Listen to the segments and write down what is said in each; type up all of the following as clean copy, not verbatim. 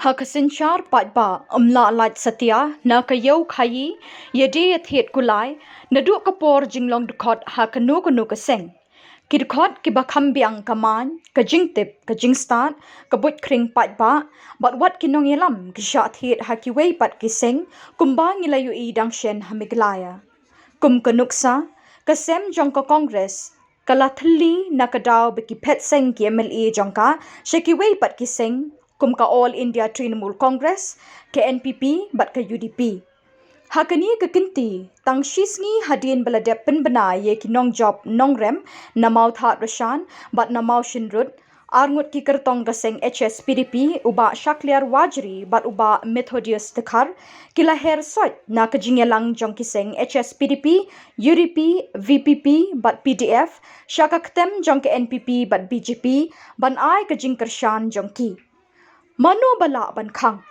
Hakasinchar patba amla light satya na kayo khayi yede athet kulai nadu kapor jinglong dukot hakanu kanu kaseng kidkot kibakam biang kaman kajing tip kajing start kabut kring patba but what kinong yelam kisha athet hakiwei pat kiseng kumbang ilayu I dangshen hamiglaya kum kanuksa kasem jongka congress kalathli nakadaw bekipet seng ki MLA jongka shekiwei pat kiseng kum ka All India Trinamool Congress ke NPP bat ke UDP. Hakani ke kinti tang shisngi hadin baladep penbena ye ki nong job nong rem namau that rashan bat namau shinrut arngut ki kertong gaseng HSPDP uba Shakliar Wajri bat uba Methodius Tekhar kila her sot na kejingelang jong kiseng HSPDP UDP VPP bat PDF shaka ketem jong ke NPP bat BJP ban ai kejing kershan jong ki Mano bala ban khang.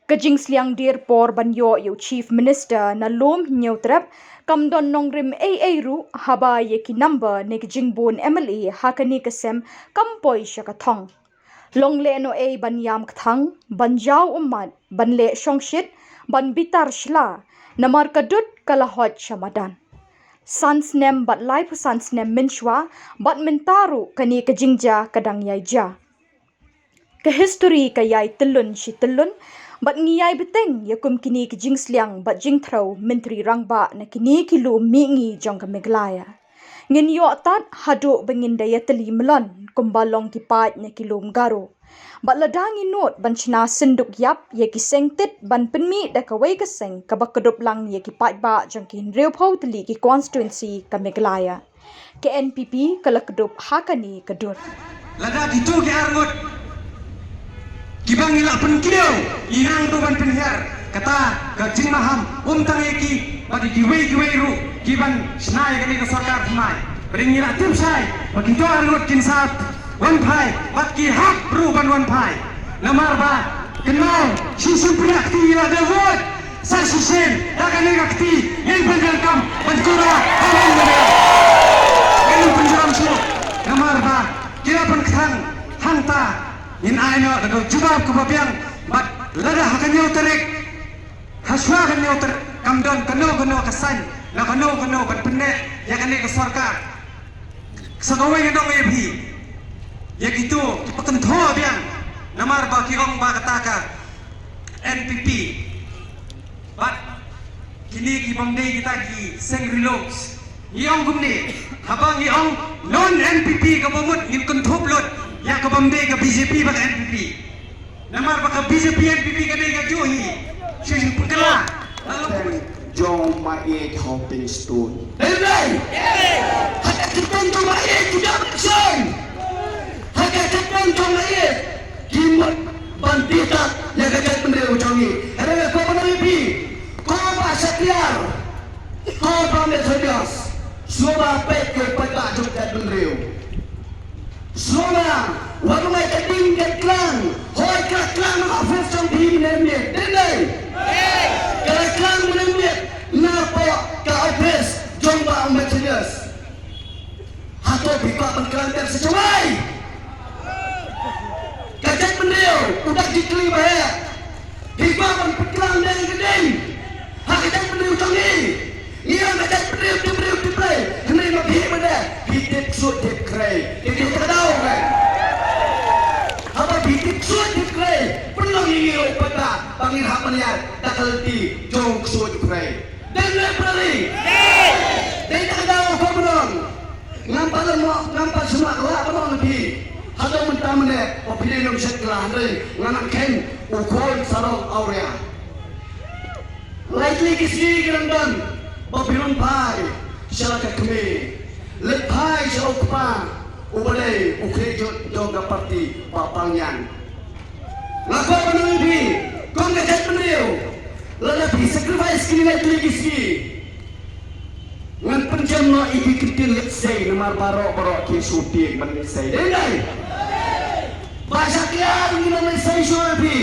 Kajing sliang dir por ban yo chief minister na lom nyeutrap kam don nongrim ru haba ye ki number ne kajing bon MLA hakani kasem kampoi shakathong. Long le no ban yam kthang ban jaw ummat ban le shongshit ban bitar shla namar kadut kalahot shamadan. Sans nem bat lai pu sans nem minshwa bat mentaru kani kajingja kadang yaija. Ke history ka yai telun si telun bat ngiyai beteng ya kum kini ke jingsliang bat jingthro menteri rangba na kini kilo mingi jong ka meglaya ngin yo tat hado bengin daya teli melon kumbalong ki pat na kilo mgaro bat ladangi not ban china senduk yap ye ki sengtit ban penmi da ka wei ka seng ka bakedop lang ye ki pat ba jong ki reu phau teli ki constituency ka meglaya ke NPP kala kedop hakani kedur lada gitu ke arngut Kibang ilak penkiau, irang tu ban penher. Kata kajing maham, tang eki, bagi giwei ru, kiban senai kami ke sarkar senai. Bering ilak tim sai, bagi tu arut kinsat, wan pai, bagi hak ru ban wan pai. Namar ba, kenal, sisim priakti ilak devot, sar sisim, dakan negakti, yang penjelkam, penkura, halang mereka. Yang penjeram semua, namar ba, kira penkang, hanta. In aino dago jubab ko babiang bat lada hakanyo terek haswa kanyo ter kamdon kano kasan na kano ban penne ya kane ke sarkar sagawe ngedong ebi ya gitu kipaten tho biang namar ba kirong ba kataka NPP bat kini ki bangde kita ki seng relax iong gumni habang iong non NPP ka bumut ngin kontoblot ya ke Bamde ke BJP bak NPP namar bak BJP NPP ka dai ka johi sing pengkela jong mai hopping stone dai hak kita jong mai tidak sen hak kita jong mai kimat bandita ya gagat bendera ujangi ada ko penaripi ko Shakliar ko Methodius semua pek ke pada jogat bendera Semua, walau mereka tinggal klang, hoi klang menghafal trong tim nemnya, dengar? Kalau klang nemnya, napa kau office jomba Methodius? Atau bika pengklang dan sesuai? Kajet beliau, udah dikeli bahaya. Bika pengklang dan gedeng, kajet beliau canggih. Ia kajet beliau diplay, kena mati mana? Bidik suit dikray, ini terdaw kan? Apa bidik suit dikray? Penuh ingin pada panggil hak melihat tak keleti jong suit dikray. Dan lepas dia terdaw kau beron. Nampak semua kelak beron lebih. Ada mentah mana? Opini yang setelah hari nganak ken ukol sarong aurea. Likely kisih kerandang, babiron pai, syarakat kami. Lepai jauh kepa, ubade ukrejut jongga parti papangyan. Lakukan penuhi, kongregat penuhi, lelapi sacrifice kini lagi kisi. Ngan penjam no ibi kecil letsay namar barok ki syuting menisay. Dengai, bahasa kiar ni menisay syuabi,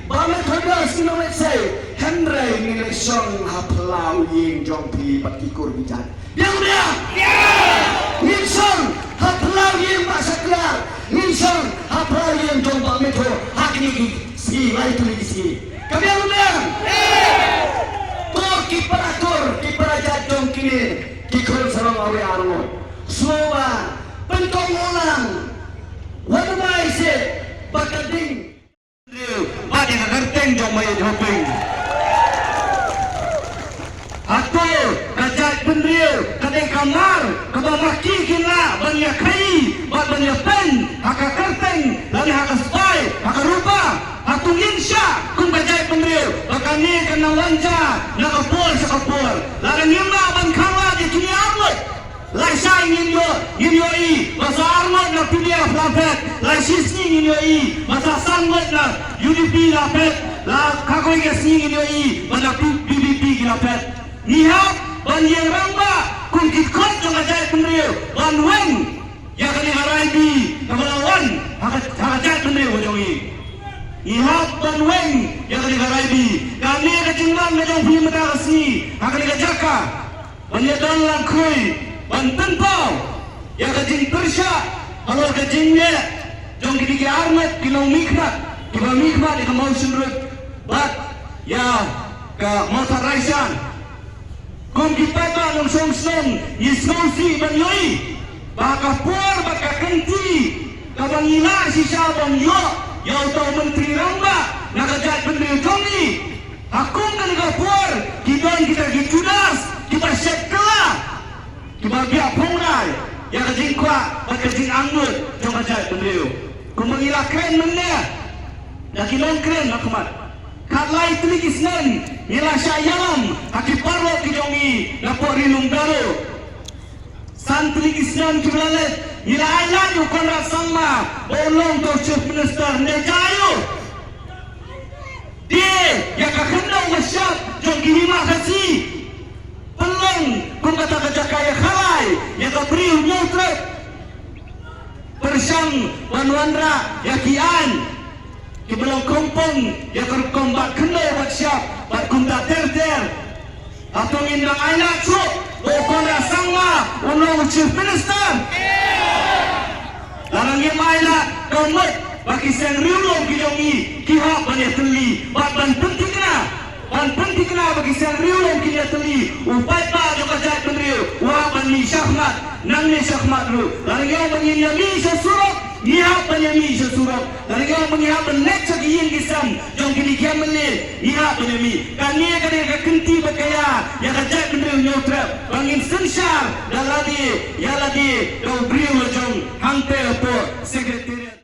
bamet hodas ni menisay. Henry ni lesong haplau ying jongpi patikur bijan. Yang dia, Nilsong haplau ying bahasa kiar, Nilsong haplau ying jongpa metro hak ni segi lai tu lagi segi. Kami yang undang. Kiperaja jong kini kikol sarang awe armo. Semua pentong ulang. Wadamai se bakading. Bagi ngerteng jong mai hoping. Atau kajat pendriu kadang kamar kabamaki kina banyak kai banyak pen haka kerteng lalu haka spy haka rupa hatung insya kum kajat pendriu bakani kena wanja nak kapur sakapur lalu nyemba ban kawa di kini armut lai sai nginyo i masa armut na PDF lapet lai sisni nginyo i masa sangmut na UDP lapet la kakoi gesni nginyo i masa BBP lapet Nihat banjir ramba kun kikot jong ajai pendriu ban weng ya kali haraibi kabalawan hajat pendriu jong i nihat ban weng ya kali haraibi kami kecingman ngajong fi mata kasni hakali kajaka banjir dan langkui ban tenpau ya kajing tersya kalau kajingnya jong kidiki armet kilau mikmat kilau mikmat di kemau sendrut bat ya ke motor raisan kung kita ba ng song yisausi banyoi baka por baka kenti kabangila si Shabang yo yaw tau menteri ramba nakajat pendiri jongi akong kaniga por kibang kita gijudas kita syekla kiba biak pongrai ya kajing kwa baka jing anggut jong kajat pendiri kung mangila kren mennya nakilong kren makmat kalai teligis nan ila syayam haki parlo kijongi napok rinung daru san teligis nan kiblalet ila aylan konra sangma bolong to chief minister nejayo dia ya kakendong masyap jongi hima kasi pelong kung kata kajakaya khalai ya kapriu nyotrek persang wanwandra ya kian Kibelong kompong ya kerkom bat kendai bat siap bat kunta ter atau indang aina cuk okona sangma unong chief minister larang yang aina komet bagi seng riulong kijongi kihak banyak teli bat ban penting kena bagi seng riulong kinya teli upai pa jo kajat pendriu wa ban ni syahmat nang ni syahmat ru larang yang menyami sesuruk Ihap penyami sesuruk dari kau mengihap benek segian kisam jom kini kiam menil ihap penyami kani kadang kenti berkaya ya kajak bendera nyotrap bangin sensar dan lagi ya lagi kau beri jom hantar po sekretariat